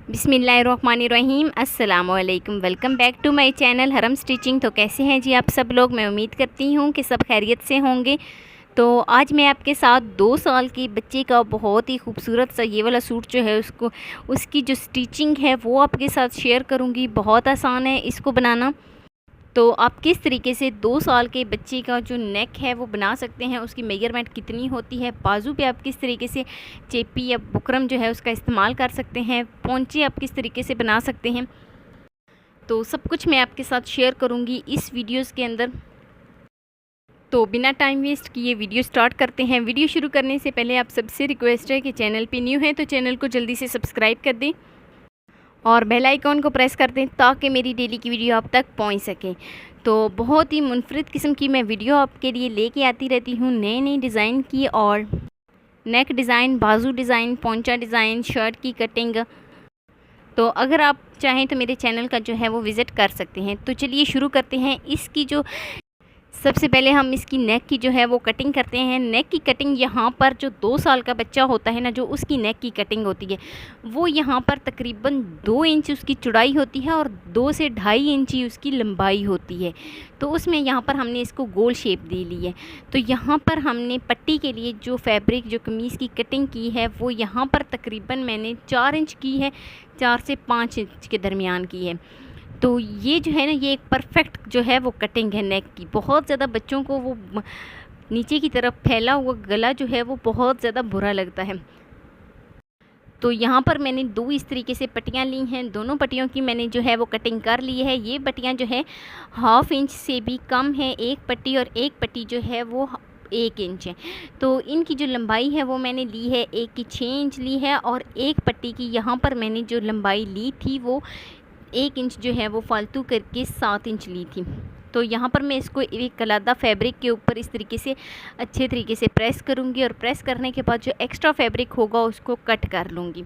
बिस्मिल्लाहिर्रहमानिर्रहीम अस्सलामुअलैकुम। Welcome back to my channel Haram stitching. तो कैसे हैं जी आप सब लोग? मैं उम्मीद करती हूँ कि सब खैरियत से होंगे। तो आज मैं आपके साथ 2 साल के बच्चे का बहुत ही खूबसूरत सा ये वाला सूट जो है उसकी जो स्टिचिंग है वो आपके साथ शेयर करूँगी। बहुत आसान है इसको बनाना। तो आप किस तरीके से 2 साल के बच्चे का जो नेक है वो बना सकते हैं, उसकी मेजरमेंट कितनी होती है, बाजू पे आप किस तरीके से चेपी या बुकरम जो है उसका इस्तेमाल कर सकते हैं, पोंचे आप किस तरीके से बना सकते हैं, तो सब कुछ मैं आपके साथ शेयर करूंगी इस वीडियोस के अंदर। तो बिना टाइम वेस्ट किए वीडियो स्टार्ट करते हैं। वीडियो शुरू करने से पहले आप सबसे रिक्वेस्ट है कि चैनल पे न्यू है तो चैनल को जल्दी से सब्सक्राइब कर दें और बेल आइकॉन को प्रेस कर दें ताकि मेरी डेली की वीडियो आप तक पहुंच सके। तो बहुत ही मुनफरिद किस्म की मैं वीडियो आपके लिए लेके आती रहती हूँ, नए नई डिज़ाइन की, और नेक डिज़ाइन, बाजू डिज़ाइन, पोंचा डिज़ाइन, शर्ट की कटिंग। तो अगर आप चाहें तो मेरे चैनल का जो है वो विज़िट कर सकते हैं। तो चलिए शुरू करते हैं। इसकी जो सबसे पहले हम इसकी नेक की जो है वो कटिंग करते हैं। नेक की कटिंग यहाँ पर जो 2 साल का बच्चा होता है ना, जो उसकी नेक की कटिंग होती है वो यहाँ पर तकरीबन 2 इंच उसकी चौड़ाई होती है और 2 से 2.5 इंच ही उसकी लंबाई होती है। तो उसमें यहाँ पर हमने इसको गोल शेप दे ली है। तो यहाँ पर हमने पट्टी के लिए जो फैब्रिक, जो कमीज़ की कटिंग की है वो यहाँ पर तकरीबन मैंने 4 इंच की है, 4 से 5 इंच के दरमियान की है। तो ये जो है ना, ये एक परफेक्ट जो है वो कटिंग है नेक की। बहुत ज़्यादा बच्चों को वो नीचे की तरफ फैला हुआ गला जो है वो बहुत ज़्यादा बुरा लगता है। तो यहाँ पर मैंने 2 इस तरीके से पट्टियाँ ली हैं। दोनों पट्टियों की मैंने जो है वो कटिंग कर ली है। ये पट्टियाँ जो है 1/2 इंच से भी कम है एक पट्टी, और एक पट्टी जो है वो 1 इंच है। तो इनकी जो लंबाई है वो मैंने ली है, एक की 6 इंच ली है, और एक पट्टी की यहाँ पर मैंने जो लंबाई ली थी वो 1 इंच जो है वो फालतू करके 7 इंच ली थी। तो यहाँ पर मैं इसको एक कलादा फैब्रिक के ऊपर इस तरीके से अच्छे तरीके से प्रेस करूँगी, और प्रेस करने के बाद जो एक्स्ट्रा फैब्रिक होगा उसको कट कर लूँगी।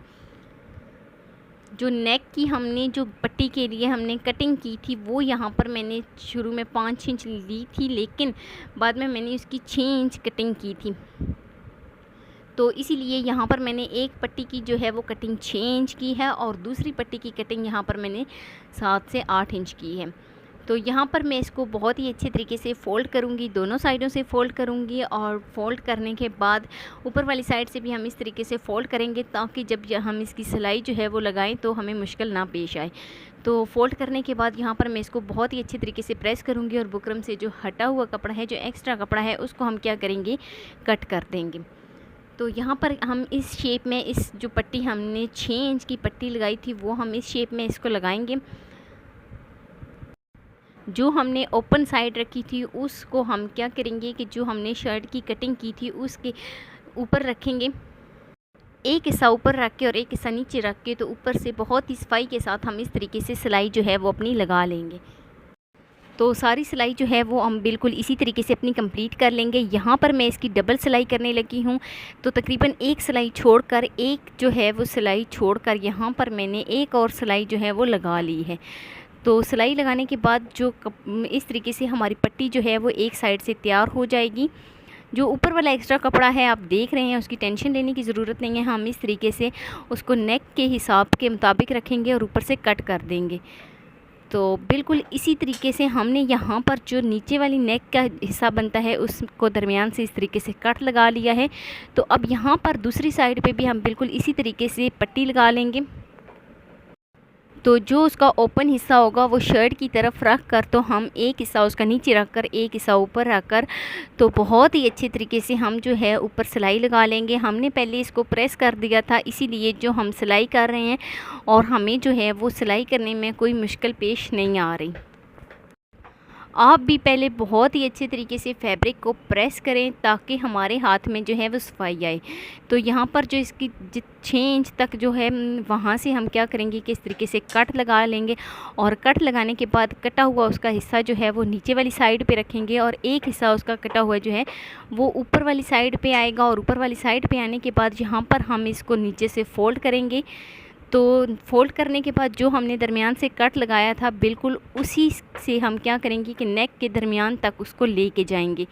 जो नेक की हमने जो पट्टी के लिए हमने कटिंग की थी वो यहाँ पर मैंने शुरू में 5 इंच ली थी, लेकिन बाद में मैंने उसकी 6 इंच कटिंग की थी। तो इसीलिए यहाँ पर मैंने एक पट्टी की जो है वो कटिंग 6 इंच की है, और दूसरी पट्टी की कटिंग यहाँ पर मैंने 7 से 8 इंच की है। तो यहाँ पर मैं इसको बहुत ही अच्छे तरीके से फ़ोल्ड करूँगी, दोनों साइडों से फ़ोल्ड करूँगी, और फ़ोल्ड करने के बाद ऊपर वाली साइड से भी हम इस तरीके से फ़ोल्ड करेंगे ताकि जब हम इसकी सिलाई जो है वो लगाएं तो हमें मुश्किल ना पेश आए। तो फ़ोल्ड करने के बाद यहाँ पर मैं इसको बहुत ही अच्छे तरीके से प्रेस करूँगी, और बुकरम से जो हटा हुआ कपड़ा है, जो एक्स्ट्रा कपड़ा है, उसको हम क्या करेंगे, कट कर देंगे। तो यहाँ पर हम इस शेप में, इस जो पट्टी हमने 6 इंच की पट्टी लगाई थी वो हम इस शेप में इसको लगाएंगे। जो हमने ओपन साइड रखी थी उसको हम क्या करेंगे कि जो हमने शर्ट की कटिंग की थी उसके ऊपर रखेंगे, एक हिस्सा ऊपर रख के और एक हिस्सा नीचे रख के। तो ऊपर से बहुत ही सफाई के साथ हम इस तरीके से सिलाई जो है वो अपनी लगा लेंगे। तो सारी सिलाई जो है वो हम बिल्कुल इसी तरीके से अपनी कंप्लीट कर लेंगे। यहाँ पर मैं इसकी डबल सिलाई करने लगी हूँ। तो तकरीबन एक सिलाई छोड़कर, एक जो है वो सिलाई छोड़कर यहाँ पर मैंने एक और सिलाई जो है वो लगा ली है। तो सिलाई लगाने के बाद जो इस तरीके से हमारी पट्टी जो है वो एक साइड से तैयार हो जाएगी। जो ऊपर वाला एक्स्ट्रा कपड़ा है आप देख रहे हैं, उसकी टेंशन लेने की ज़रूरत नहीं है। हम इस तरीके से उसको नेक के हिसाब के मुताबिक रखेंगे और ऊपर से कट कर देंगे। तो बिल्कुल इसी तरीके से हमने यहाँ पर जो नीचे वाली नेक का हिस्सा बनता है उसको दरमियान से इस तरीके से कट लगा लिया है। तो अब यहाँ पर दूसरी साइड पे भी हम बिल्कुल इसी तरीके से पट्टी लगा लेंगे। तो जो उसका ओपन हिस्सा होगा वो शर्ट की तरफ रख कर, तो हम एक हिस्सा उसका नीचे रख कर, एक हिस्सा ऊपर रख कर, तो बहुत ही अच्छे तरीके से हम जो है ऊपर सिलाई लगा लेंगे। हमने पहले इसको प्रेस कर दिया था, इसीलिए जो हम सिलाई कर रहे हैं और हमें जो है वो सिलाई करने में कोई मुश्किल पेश नहीं आ रही। आप भी पहले बहुत ही अच्छे तरीके से फैब्रिक को प्रेस करें ताकि हमारे हाथ में जो है वो सफाई आए। तो यहाँ पर जो इसकी 6 इंच तक जो है वहाँ से हम क्या करेंगे कि इस तरीके से कट लगा लेंगे, और कट लगाने के बाद कटा हुआ उसका हिस्सा जो है वो नीचे वाली साइड पे रखेंगे, और एक हिस्सा उसका कटा हुआ जो है वो ऊपर वाली साइड पे आएगा। और ऊपर वाली साइड पे आने के बाद यहाँ पर हम इसको नीचे से फ़ोल्ड करेंगे। तो फ़ोल्ड करने के बाद जो हमने दरमियान से कट लगाया था बिल्कुल उसी से हम क्या करेंगे कि नेक के दरमियान तक उसको लेके जाएंगे।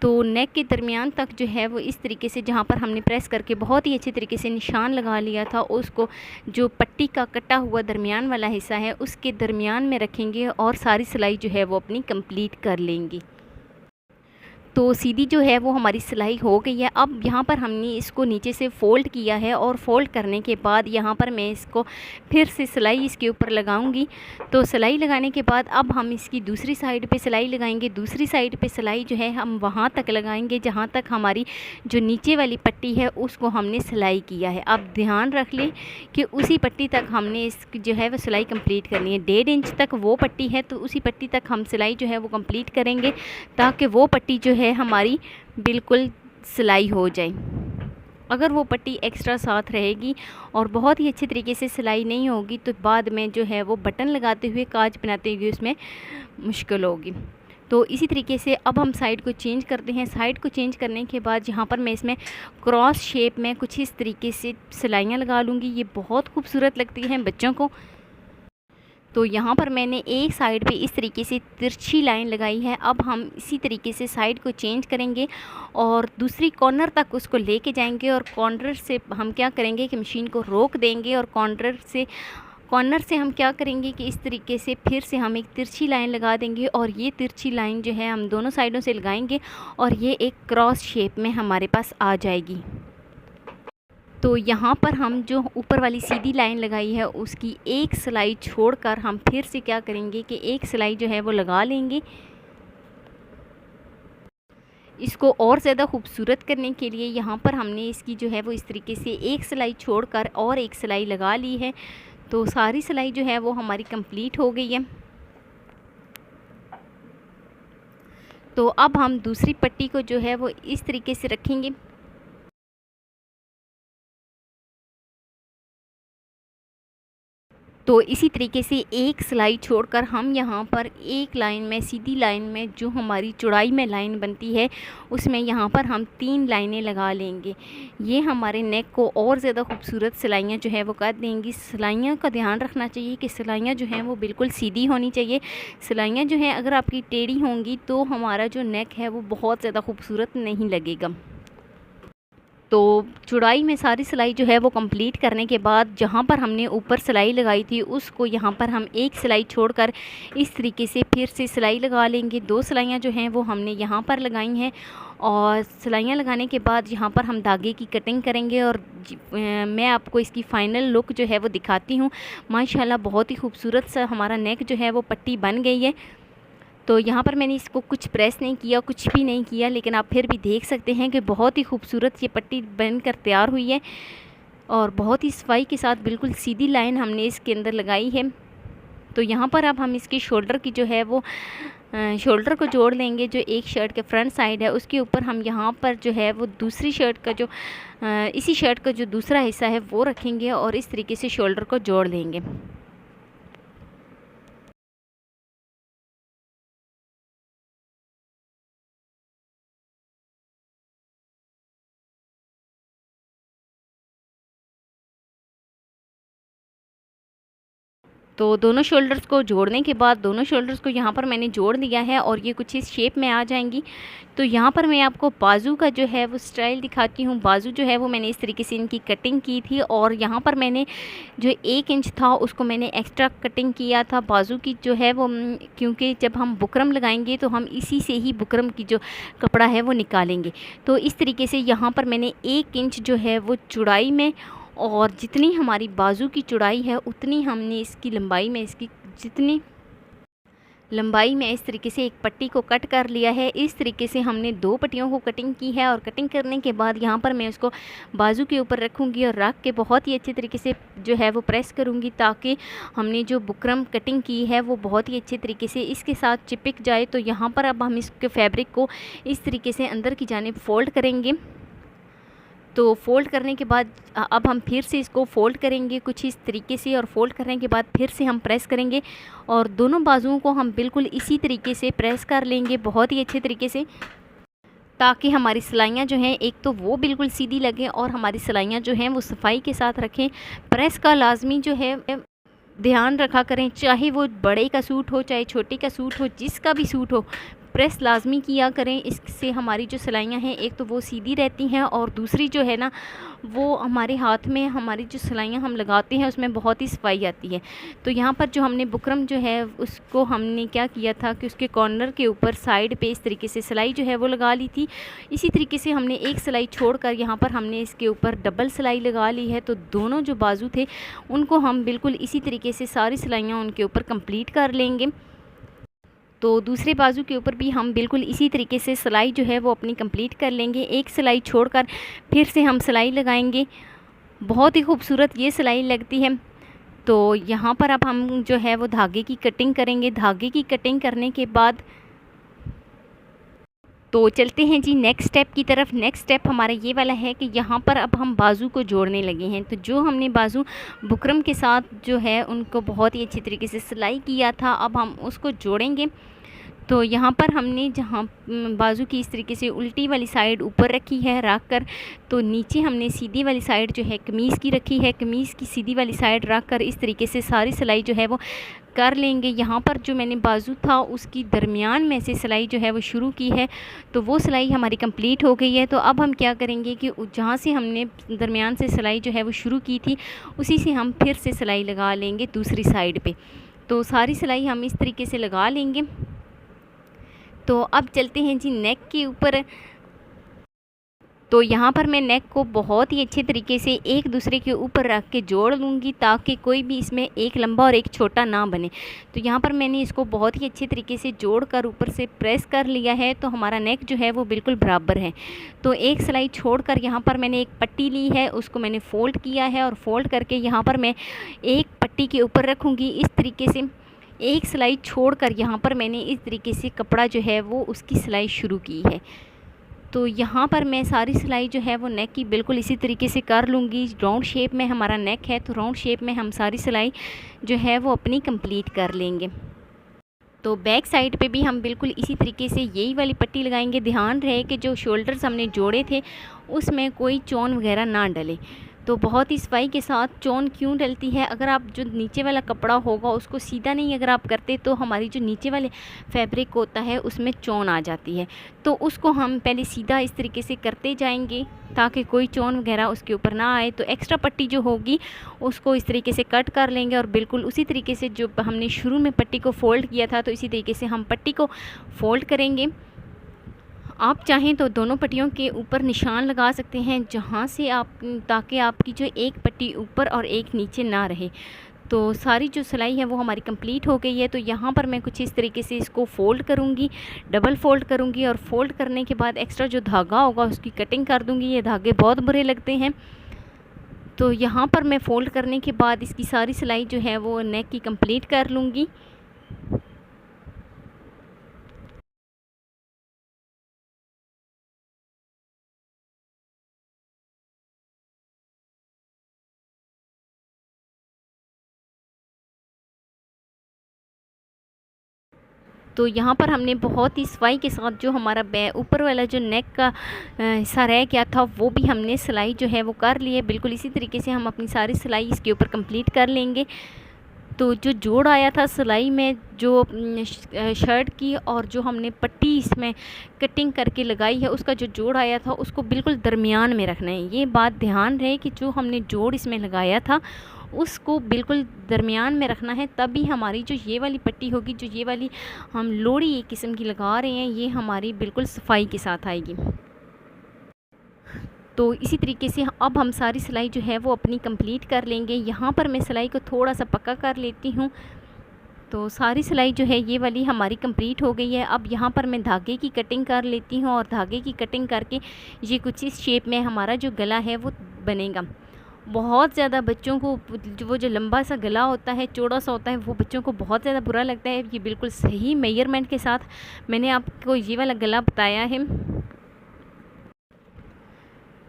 तो नेक के दरमियान तक जो है वो इस तरीके से, जहाँ पर हमने प्रेस करके बहुत ही अच्छे तरीके से निशान लगा लिया था, उसको जो पट्टी का कटा हुआ दरमियान वाला हिस्सा है उसके दरमियान में रखेंगे और सारी सिलाई जो है वो अपनी कंप्लीट कर लेंगे। तो सीधी जो है वो हमारी सिलाई हो गई है। अब यहाँ पर हमने इसको नीचे से फ़ोल्ड किया है और फ़ोल्ड करने के बाद यहाँ पर मैं इसको फिर से सिलाई इसके ऊपर लगाऊंगी। तो सिलाई लगाने के बाद अब हम इसकी दूसरी साइड पे सिलाई लगाएंगे। दूसरी साइड पे सिलाई जो है हम वहाँ तक लगाएंगे जहाँ तक हमारी जो नीचे वाली पट्टी है उसको हमने सिलाई किया है। अब ध्यान रख लें कि उसी पट्टी तक हमने इस जो है वो सिलाई कंप्लीट करनी है। 1.5 इंच तक वो पट्टी है तो उसी पट्टी तक हम सिलाई जो है वो कंप्लीट करेंगे, ताकि वो पट्टी जो है हमारी बिल्कुल सिलाई हो जाए। अगर वो पट्टी एक्स्ट्रा साथ रहेगी और बहुत ही अच्छे तरीके से सिलाई नहीं होगी तो बाद में जो है वो बटन लगाते हुए, काज बनाते हुए उसमें मुश्किल होगी। तो इसी तरीके से अब हम साइड को चेंज करते हैं। साइड को चेंज करने के बाद यहाँ पर मैं इसमें क्रॉस शेप में कुछ इस तरीके से सिलाइयाँ लगा लूँगी। ये बहुत खूबसूरत लगती हैं बच्चों को। तो यहाँ पर मैंने एक साइड पे इस तरीके से तिरछी लाइन लगाई है। अब हम इसी तरीके से साइड को चेंज करेंगे और दूसरी कॉर्नर तक उसको लेके जाएंगे और कॉर्नर से हम क्या करेंगे कि मशीन को रोक देंगे और कॉर्नर से हम क्या करेंगे कि इस तरीके से फिर से हम एक तिरछी लाइन लगा देंगे और ये तिरछी लाइन जो है हम दोनों साइडों से लगाएंगे और ये एक क्रॉस शेप में हमारे पास आ जाएगी। तो यहाँ पर हम जो ऊपर वाली सीधी लाइन लगाई है उसकी एक सिलाई छोड़कर हम फिर से क्या करेंगे कि एक सिलाई जो है वो लगा लेंगे। इसको और ज़्यादा खूबसूरत करने के लिए यहाँ पर हमने इसकी जो है वो इस तरीके से एक सिलाई छोड़कर और एक सिलाई लगा ली है। तो सारी सिलाई जो है वो हमारी कंप्लीट हो गई है। तो अब हम दूसरी पट्टी को जो है वो इस तरीके से रखेंगे। तो इसी तरीके से एक सिलाई छोड़कर हम यहाँ पर एक लाइन में, सीधी लाइन में जो हमारी चौड़ाई में लाइन बनती है उसमें यहाँ पर हम 3 लाइनें लगा लेंगे। ये हमारे नेक को और ज़्यादा खूबसूरत सिलाइयाँ जो है वो कर देंगी। सिलाइयाँ का ध्यान रखना चाहिए कि सिलाइयाँ जो हैं वो बिल्कुल सीधी होनी चाहिए। सिलाइयाँ जो हैं अगर आपकी टेढ़ी होंगी तो हमारा जो नेक है वो बहुत ज़्यादा खूबसूरत नहीं लगेगा। तो चौड़ाई में सारी सिलाई जो है वो कंप्लीट करने के बाद जहाँ पर हमने ऊपर सिलाई लगाई थी उसको यहाँ पर हम एक सिलाई छोड़कर इस तरीके से फिर से सिलाई लगा लेंगे। 2 सिलाइयाँ जो हैं वो हमने यहाँ पर लगाई हैं और सिलाइयाँ लगाने के बाद यहाँ पर हम धागे की कटिंग करेंगे और मैं आपको इसकी फ़ाइनल लुक जो है वो दिखाती हूँ। माशाल्लाह बहुत ही खूबसूरत सा हमारा नेक जो है वो पट्टी बन गई है। तो यहाँ पर मैंने इसको कुछ प्रेस नहीं किया, कुछ भी नहीं किया, लेकिन आप फिर भी देख सकते हैं कि बहुत ही खूबसूरत ये पट्टी बनकर तैयार हुई है और बहुत ही सफाई के साथ बिल्कुल सीधी लाइन हमने इसके अंदर लगाई है। तो यहाँ पर अब हम इसके शोल्डर की जो है वो शोल्डर को जोड़ लेंगे। जो एक शर्ट के फ्रंट साइड है उसके ऊपर हम यहाँ पर जो है वो दूसरी शर्ट का जो इसी शर्ट का जो दूसरा हिस्सा है वो रखेंगे और इस तरीके से शोल्डर को जोड़ लेंगे। तो दोनों शोल्डर्स को जोड़ने के बाद दोनों शोल्डर्स को यहाँ पर मैंने जोड़ दिया है और ये कुछ इस शेप में आ जाएंगी। तो यहाँ पर मैं आपको बाजू का जो है वो स्टाइल दिखाती हूँ। बाजू जो है वो मैंने इस तरीके से इनकी कटिंग की थी और यहाँ पर मैंने जो 1 इंच था उसको मैंने एक्स्ट्रा कटिंग किया था बाजू की जो है वो, क्योंकि जब हम बुकरम लगाएंगे तो हम इसी से ही बुकरम की जो कपड़ा है वो निकालेंगे। तो इस तरीके से यहाँ पर मैंने 1 इंच जो है वो चौड़ाई में और जितनी हमारी बाजू की चौड़ाई है उतनी हमने इसकी लंबाई में, इसकी जितनी लंबाई में इस तरीके से एक पट्टी को कट कर लिया है। इस तरीके से हमने 2 पट्टियों को कटिंग की है और कटिंग करने के बाद यहाँ पर मैं उसको बाजू के ऊपर रखूँगी और रख के बहुत ही अच्छे तरीके से जो है वो प्रेस करूँगी ताकि हमने जो बुकरम कटिंग की है वो बहुत ही अच्छे तरीके से इसके साथ चिपक जाए। तो यहाँ पर अब हम इसके फैब्रिक को इस तरीके से अंदर की जानिब फ़ोल्ड करेंगे। तो फ़ोल्ड करने के बाद अब हम फिर से इसको फ़ोल्ड करेंगे कुछ इस तरीके से और फ़ोल्ड करने के बाद फिर से हम प्रेस करेंगे और दोनों बाजुओं को हम बिल्कुल इसी तरीके से प्रेस कर लेंगे बहुत ही अच्छे तरीके से, ताकि हमारी सिलाइयाँ जो हैं एक तो वो बिल्कुल सीधी लगें और हमारी सिलाइयाँ जो हैं वो सफाई के साथ रखें। प्रेस का लाजमी जो है ध्यान रखा करें, चाहे वो बड़े का सूट हो चाहे छोटे का सूट हो, जिसका भी सूट हो, प्रेस लाजमी किया करें, इससे हमारी जो सिलाइयाँ हैं एक तो वो सीधी रहती हैं और दूसरी जो है ना वो हमारे हाथ में हमारी जो सिलाइयाँ हम लगाते हैं उसमें बहुत ही सफाई आती है। तो यहाँ पर जो हमने बुकरम जो है उसको हमने क्या किया था कि उसके कॉर्नर के ऊपर साइड पे इस तरीके से सिलाई जो है वो लगा ली थी। इसी तरीके से हमने एक सिलाई छोड़कर यहाँ पर हमने इसके ऊपर डबल सिलाई लगा ली है। तो दोनों जो बाजू थे उनको हम बिल्कुल इसी तरीके से सारी सिलाइयाँ उनके ऊपर कंप्लीट कर लेंगे। तो दूसरे बाजू के ऊपर भी हम बिल्कुल इसी तरीके से सिलाई जो है वो अपनी कंप्लीट कर लेंगे। एक सिलाई छोड़कर फिर से हम सिलाई लगाएंगे। बहुत ही खूबसूरत ये सिलाई लगती है। तो यहाँ पर अब हम जो है वो धागे की कटिंग करेंगे। धागे की कटिंग करने के बाद तो चलते हैं जी नेक्स्ट स्टेप की तरफ। नेक्स्ट स्टेप हमारा ये वाला है कि यहाँ पर अब हम बाजू को जोड़ने लगे हैं। तो जो हमने बाजू बुकरम के साथ जो है उनको बहुत ही अच्छी तरीके से सिलाई किया था, अब हम उसको जोड़ेंगे। तो यहाँ पर हमने जहाँ बाजू की इस तरीके से उल्टी वाली साइड ऊपर रखी है रख कर, तो नीचे हमने सीधी वाली साइड जो है कमीज़ की रखी है। कमीज़ की सीधी वाली साइड रख कर इस तरीके से सारी सिलाई जो है वो कर लेंगे। यहाँ पर जो मैंने बाजू था उसकी दरमियान में से सिलाई जो है वो शुरू की है, तो वो सिलाई हमारी कंप्लीट हो गई है। तो अब हम क्या करेंगे कि जहाँ से हमने दरमियान से सिलाई जो है वो शुरू की थी उसी से हम फिर से सिलाई लगा लेंगे दूसरी साइड पे। तो सारी सिलाई हम इस तरीके से लगा लेंगे। तो अब चलते हैं जी नेक के ऊपर। तो यहाँ पर मैं नेक को बहुत ही अच्छे तरीके से एक दूसरे के ऊपर रख के जोड़ लूँगी ताकि कोई भी इसमें एक लंबा और एक छोटा ना बने। तो यहाँ पर मैंने इसको बहुत ही अच्छे तरीके से जोड़ कर ऊपर से प्रेस कर लिया है, तो हमारा नेक जो है वो बिल्कुल बराबर है। तो एक सिलाई छोड़कर यहाँ पर मैंने एक पट्टी ली है, उसको मैंने फ़ोल्ड किया है और फ़ोल्ड करके यहाँ पर मैं एक पट्टी के ऊपर रखूँगी इस तरीके से। एक सिलाई छोड़कर यहाँ पर मैंने इस तरीके से कपड़ा जो है वो उसकी सिलाई शुरू की है। तो यहाँ पर मैं सारी सिलाई जो है वो नेक की बिल्कुल इसी तरीके से कर लूँगी। राउंड शेप में हमारा नेक है, तो राउंड शेप में हम सारी सिलाई जो है वो अपनी कंप्लीट कर लेंगे। तो बैक साइड पे भी हम बिल्कुल इसी तरीके से यही वाली पट्टी लगाएंगे। ध्यान रहे कि जो शोल्डर्स हमने जोड़े थे उसमें कोई चौन वगैरह ना डले। तो बहुत ही सफाई के साथ चौन क्यों डलती है, अगर आप जो नीचे वाला कपड़ा होगा उसको सीधा नहीं अगर आप करते तो हमारी जो नीचे वाले फैब्रिक होता है उसमें चौन आ जाती है। तो उसको हम पहले सीधा इस तरीके से करते जाएंगे ताकि कोई चौन वगैरह उसके ऊपर ना आए। तो एक्स्ट्रा पट्टी जो होगी उसको इस तरीके से कट कर लेंगे और बिल्कुल उसी तरीके से जो हमने शुरू में पट्टी को फ़ोल्ड किया था तो इसी तरीके से हम पट्टी को फ़ोल्ड करेंगे। आप चाहें तो दोनों पट्टियों के ऊपर निशान लगा सकते हैं जहाँ से आप, ताकि आपकी जो एक पट्टी ऊपर और एक नीचे ना रहे। तो सारी जो सिलाई है वो हमारी कंप्लीट हो गई है। तो यहाँ पर मैं कुछ इस तरीके से इसको फ़ोल्ड करूँगी, डबल फ़ोल्ड करूँगी और फ़ोल्ड करने के बाद एक्स्ट्रा जो धागा होगा उसकी कटिंग कर दूँगी। ये धागे बहुत बुरे लगते हैं। तो यहाँ पर मैं फ़ोल्ड करने के बाद इसकी सारी सिलाई जो है वो नेक की कंप्लीट कर लूँगी। तो यहाँ पर हमने बहुत ही सफाई के साथ जो हमारा ऊपर वाला जो नेक का हिस्सा रह गया था वो भी हमने सिलाई जो है वो कर ली है। बिल्कुल इसी तरीके से हम अपनी सारी सिलाई इसके ऊपर कंप्लीट कर लेंगे। तो जो जोड़ आया था सिलाई में जो शर्ट की और जो हमने पट्टी इसमें कटिंग करके लगाई है उसका जो जोड़ आया था उसको बिल्कुल दरमियान में रखना है। ये बात ध्यान रहे कि जो हमने जोड़ इसमें लगाया था उसको बिल्कुल दरमियान में रखना है, तभी हमारी जो ये वाली पट्टी होगी, जो ये वाली हम लोड़ी एक किस्म की लगा रहे हैं, ये हमारी बिल्कुल सफाई के साथ आएगी। तो इसी तरीके से अब हम सारी सिलाई जो है वो अपनी कंप्लीट कर लेंगे। यहाँ पर मैं सिलाई को थोड़ा सा पक्का कर लेती हूँ। तो सारी सिलाई जो है ये वाली हमारी कंप्लीट हो गई है। अब यहाँ पर मैं धागे की कटिंग कर लेती हूँ और धागे की कटिंग करके ये कुछ इस शेप में हमारा जो गला है वो बनेगा। बहुत ज़्यादा बच्चों को वो जो लंबा सा गला होता है, चौड़ा सा होता है, वो बच्चों को बहुत ज़्यादा बुरा लगता है। ये बिल्कुल सही मेजरमेंट के साथ मैंने आपको ये वाला गला बताया है।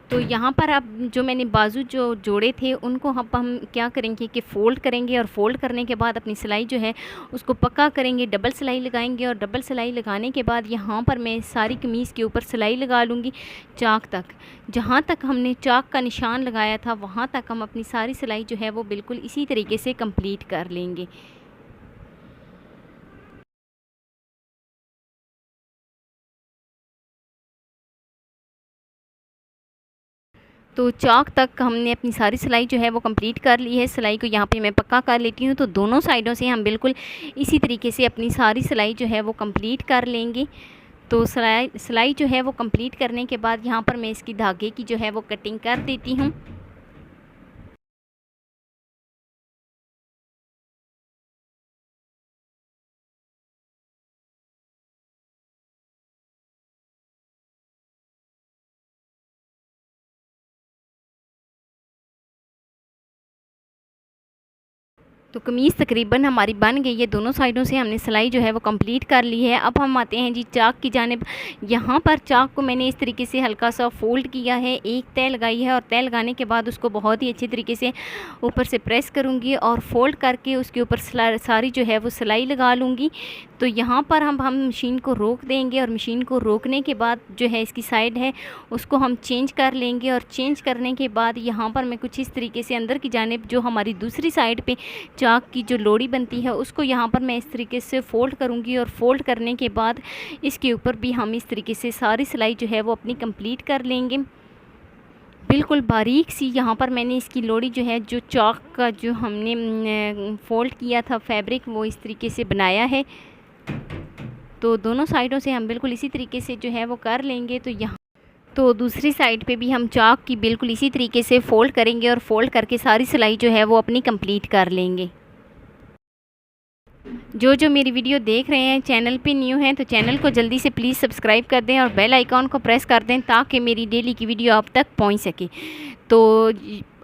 तो यहाँ पर अब जो मैंने बाजू जो जोड़े थे उनको हम क्या करेंगे कि फ़ोल्ड करेंगे और फ़ोल्ड करने के बाद अपनी सिलाई जो है उसको पक्का करेंगे, डबल सिलाई लगाएंगे और डबल सिलाई लगाने के बाद यहाँ पर मैं सारी कमीज़ के ऊपर सिलाई लगा लूँगी चाक तक। जहाँ तक हमने चाक का निशान लगाया था वहाँ तक हम अपनी सारी सिलाई जो है वो बिल्कुल इसी तरीके से कंप्लीट कर लेंगे। तो चाक तक हमने अपनी सारी सिलाई जो है वो कंप्लीट कर ली है। सिलाई को यहाँ पे मैं पक्का कर लेती हूँ। तो दोनों साइडों से हम बिल्कुल इसी तरीके से अपनी सारी सिलाई जो है वो कंप्लीट कर लेंगे। तो सिलाई जो है वो कंप्लीट करने के बाद यहाँ पर मैं इसकी धागे की जो है वो कटिंग कर देती हूँ। तो कमीज़ तकरीबन हमारी बन गई है। दोनों साइडों से हमने सिलाई जो है वो कंप्लीट कर ली है। अब हम आते हैं जी चाक की जानिब। यहाँ पर चाक को मैंने इस तरीके से हल्का सा फ़ोल्ड किया है, एक तय लगाई है और तय लगाने के बाद उसको बहुत ही अच्छी तरीके से ऊपर से प्रेस करूँगी और फ़ोल्ड करके उसके ऊपर सारी जो है वो सिलाई लगा लूँगी। तो यहाँ पर हम मशीन को रोक देंगे और मशीन को रोकने के बाद जो है इसकी साइड है उसको हम चेंज कर लेंगे। और चेंज करने के बाद यहाँ पर मैं कुछ इस तरीके से अंदर की जानिब जो हमारी दूसरी साइड पे चाक की जो लोड़ी बनती है उसको यहाँ पर मैं इस तरीके से फ़ोल्ड करूँगी। और फ़ोल्ड करने के बाद इसके ऊपर भी हम इस तरीके से सारी सिलाई जो है वो अपनी कंप्लीट कर लेंगे। बिल्कुल बारीक सी यहाँ पर मैंने इसकी लोड़ी जो है, जो चाक का जो हमने फ़ोल्ड किया था फैब्रिक, वो इस तरीके से बनाया है। तो दोनों साइडों से हम बिल्कुल इसी तरीके से जो है वो कर लेंगे। तो दूसरी साइड पे भी हम चाक की बिल्कुल इसी तरीके से फ़ोल्ड करेंगे और फ़ोल्ड करके सारी सिलाई जो है वो अपनी कंप्लीट कर लेंगे। जो मेरी वीडियो देख रहे हैं चैनल पे न्यू हैं तो चैनल को जल्दी से प्लीज़ सब्सक्राइब कर दें और बेल आइकॉन को प्रेस कर दें ताकि मेरी डेली की वीडियो आप तक पहुंच सके। तो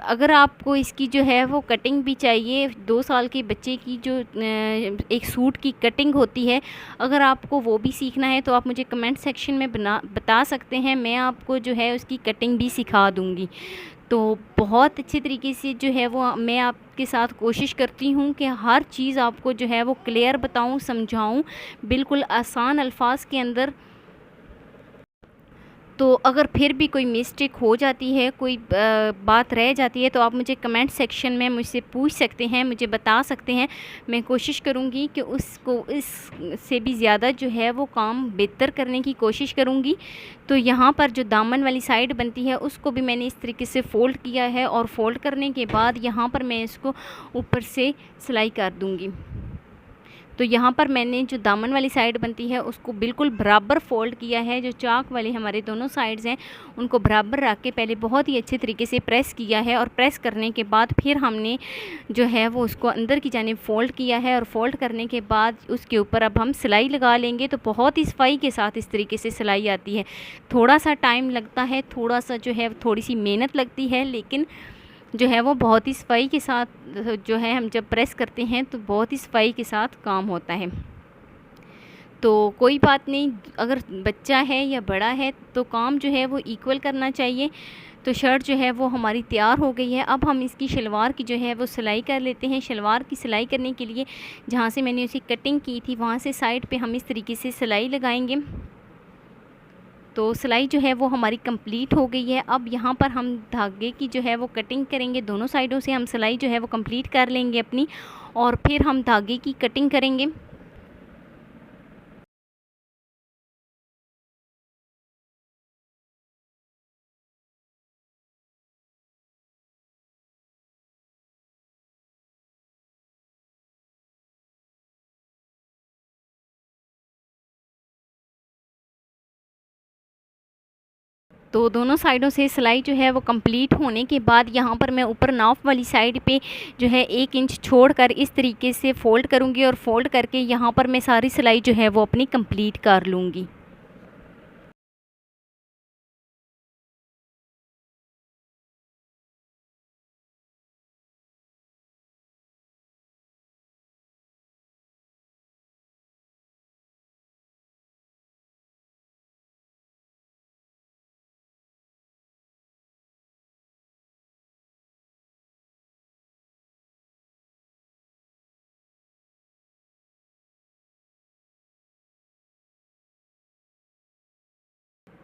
अगर आपको इसकी जो है वो कटिंग भी चाहिए, 2 साल के बच्चे की जो एक सूट की कटिंग होती है, अगर आपको वो भी सीखना है तो आप मुझे कमेंट सेक्शन में बता सकते हैं। मैं आपको जो है उसकी कटिंग भी सिखा दूँगी। तो बहुत अच्छे तरीके से जो है वो मैं आपके साथ कोशिश करती हूँ कि हर चीज़ आपको जो है वो क्लियर बताऊँ, समझाऊँ, बिल्कुल आसान अल्फाज के अंदर। तो अगर फिर भी कोई मिस्टेक हो जाती है, कोई बात रह जाती है, तो आप मुझे कमेंट सेक्शन में मुझसे पूछ सकते हैं, मुझे बता सकते हैं। मैं कोशिश करूँगी कि उसको इससे भी ज़्यादा जो है वो काम बेहतर करने की कोशिश करूँगी। तो यहाँ पर जो दामन वाली साइड बनती है उसको भी मैंने इस तरीके से फ़ोल्ड किया है और फ़ोल्ड करने के बाद यहाँ पर मैं इसको ऊपर से सिलाई कर दूँगी। तो यहाँ पर मैंने जो दामन वाली साइड बनती है उसको बिल्कुल बराबर फ़ोल्ड किया है। जो चाक वाले हमारे दोनों साइड्स हैं उनको बराबर रख के पहले बहुत ही अच्छे तरीके से प्रेस किया है और प्रेस करने के बाद फिर हमने जो है वो उसको अंदर की जानिब फ़ोल्ड किया है। और फ़ोल्ड करने के बाद उसके ऊपर अब हम सिलाई लगा लेंगे। तो बहुत ही सफाई के साथ इस तरीके से सिलाई आती है। थोड़ा सा टाइम लगता है, थोड़ा सा जो है थोड़ी सी मेहनत लगती है, लेकिन जो है वो बहुत ही सफाई के साथ जो है हम जब प्रेस करते हैं तो बहुत ही सफाई के साथ काम होता है। तो कोई बात नहीं, अगर बच्चा है या बड़ा है तो काम जो है वो इक्वल करना चाहिए। तो शर्ट जो है वो हमारी तैयार हो गई है। अब हम इसकी शलवार की जो है वो सिलाई कर लेते हैं। शलवार की सिलाई करने के लिए जहाँ से मैंने उसी कटिंग की थी वहाँ से साइड पे हम इस तरीके से सिलाई लगाएंगे। तो सिलाई जो है वो हमारी कंप्लीट हो गई है। अब यहाँ पर हम धागे की जो है वो कटिंग करेंगे। दोनों साइडों से हम सिलाई जो है वो कंप्लीट कर लेंगे अपनी, और फिर हम धागे की कटिंग करेंगे। तो दोनों साइडों से सिलाई जो है वो कंप्लीट होने के बाद यहाँ पर मैं ऊपर नाफ वाली साइड पे जो है 1 इंच छोड़कर इस तरीके से फ़ोल्ड करूँगी और फ़ोल्ड करके यहाँ पर मैं सारी सिलाई जो है वो अपनी कंप्लीट कर लूँगी।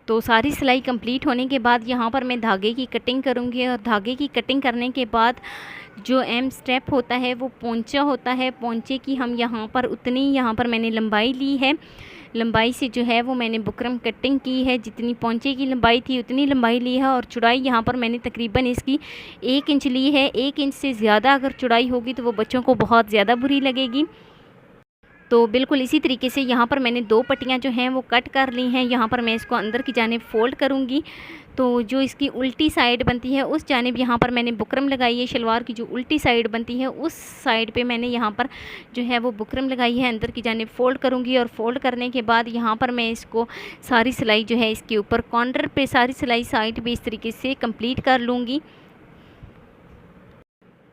तो सारी सिलाई कंप्लीट होने के बाद यहाँ पर मैं धागे की कटिंग करूँगी। और धागे की कटिंग करने के बाद जो एम स्टेप होता है वो पोंचा होता है। पोंचे की हम यहाँ पर उतनी यहाँ पर मैंने लंबाई ली है लंबाई से जो है वो मैंने बुकरम कटिंग की है। जितनी पौंचे की लंबाई थी उतनी लंबाई ली है और चौड़ाई यहाँ पर मैंने तकरीबन इसकी 1 इंच ली है। 1 इंच से ज़्यादा अगर चौड़ाई होगी तो वो बच्चों को बहुत ज़्यादा बुरी लगेगी। तो बिल्कुल इसी तरीके से यहाँ पर मैंने 2 पट्टियाँ जो हैं वो कट कर ली हैं। यहाँ पर मैं इसको अंदर की जानिब फ़ोल्ड करूँगी। तो जो इसकी उल्टी साइड बनती है उस जानिब यहाँ पर मैंने बुकरम लगाई है। शलवार की जो उल्टी साइड बनती है उस साइड पे मैंने यहाँ पर जो है वो बुकरम लगाई है। अंदर की जानिब फ़ोल्ड करूँगी और फ़ोल्ड करने के बाद यहाँ पर मैं इसको सारी सिलाई जो है इसके ऊपर कॉर्नर पे सारी सिलाई साइड पे इस तरीके से कंप्लीट कर लूँगी।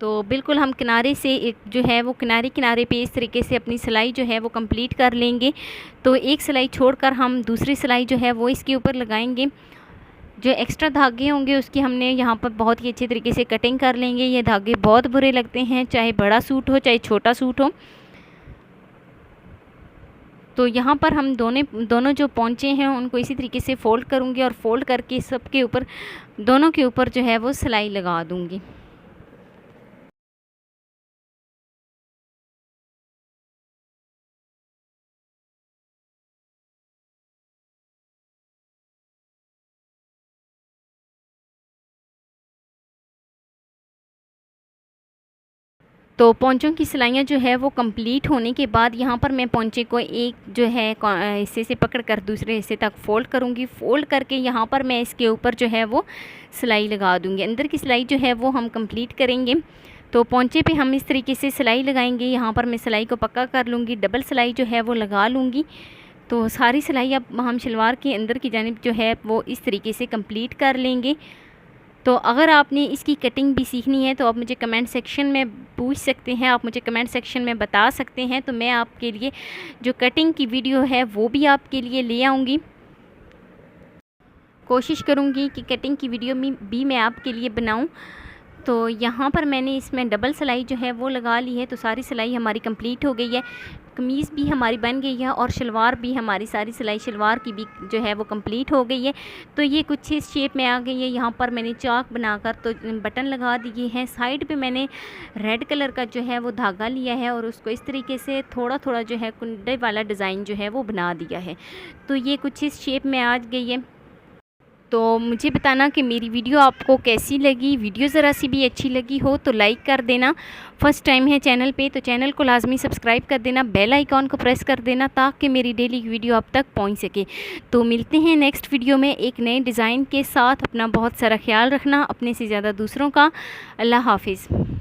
तो बिल्कुल हम किनारे से एक जो है वो किनारे पे इस तरीके से अपनी सिलाई जो है वो कंप्लीट कर लेंगे। तो एक सिलाई छोड़कर हम दूसरी सिलाई जो है वो इसके ऊपर लगाएंगे। जो एक्स्ट्रा धागे होंगे उसकी हमने यहाँ पर बहुत ही अच्छे तरीके से कटिंग कर लेंगे। ये धागे बहुत बुरे लगते हैं, चाहे बड़ा सूट हो चाहे छोटा सूट हो। तो यहाँ पर हम दोनों जो पौंचे हैं उनको इसी तरीके से फ़ोल्ड करूँगी और फ़ोल्ड करके सबके ऊपर दोनों के ऊपर जो है वो सिलाई लगा दूँगी। तो पोंचों की सिलाइयाँ जो है वो कंप्लीट होने के बाद यहाँ पर मैं पोंचे को एक जो है हिस्से से पकड़ कर दूसरे हिस्से तक फ़ोल्ड करूँगी। फ़ोल्ड करके यहाँ पर मैं इसके ऊपर जो है वो सिलाई लगा दूँगी। अंदर की सिलाई जो है वो हम कंप्लीट करेंगे। तो पोंचे पे हम इस तरीके से सिलाई लगाएंगे। यहाँ पर मैं सिलाई को पक्का कर लूँगी, डबल सिलाई जो है वो लगा लूँगी। तो सारी सिलाई अब हम शलवार के अंदर की जानिब जो है वो इस तरीके से कंप्लीट कर लेंगे। तो अगर आपने इसकी कटिंग भी सीखनी है तो आप मुझे कमेंट सेक्शन में पूछ सकते हैं, आप मुझे कमेंट सेक्शन में बता सकते हैं। तो मैं आपके लिए जो कटिंग की वीडियो है वो भी आपके लिए ले आऊँगी। कोशिश करूँगी कि कटिंग की वीडियो भी मैं आपके लिए बनाऊँ। तो यहाँ पर मैंने इसमें डबल सिलाई जो है वो लगा ली है। तो सारी सिलाई हमारी कंप्लीट हो गई है। कमीज़ भी हमारी बन गई है और शलवार भी हमारी सारी सिलाई शलवार की भी जो है वो कंप्लीट हो गई है। तो ये कुछ इस शेप में आ गई है। यहाँ पर मैंने चाक बनाकर तो बटन लगा दिए हैं। साइड पे मैंने रेड कलर का जो है वो धागा लिया है और उसको इस तरीके से थोड़ा थोड़ा जो है कुंडे वाला डिज़ाइन जो है वो बना दिया है। तो ये कुछ इस शेप में आ गई है। तो मुझे बताना कि मेरी वीडियो आपको कैसी लगी। वीडियो ज़रा सी भी अच्छी लगी हो तो लाइक कर देना। फर्स्ट टाइम है चैनल पे तो चैनल को लाजमी सब्सक्राइब कर देना, बेल आइकॉन को प्रेस कर देना ताकि मेरी डेली वीडियो आप तक पहुंच सके। तो मिलते हैं नेक्स्ट वीडियो में एक नए डिज़ाइन के साथ। अपना बहुत सारा ख्याल रखना, अपने से ज़्यादा दूसरों का। अल्लाह हाफिज़।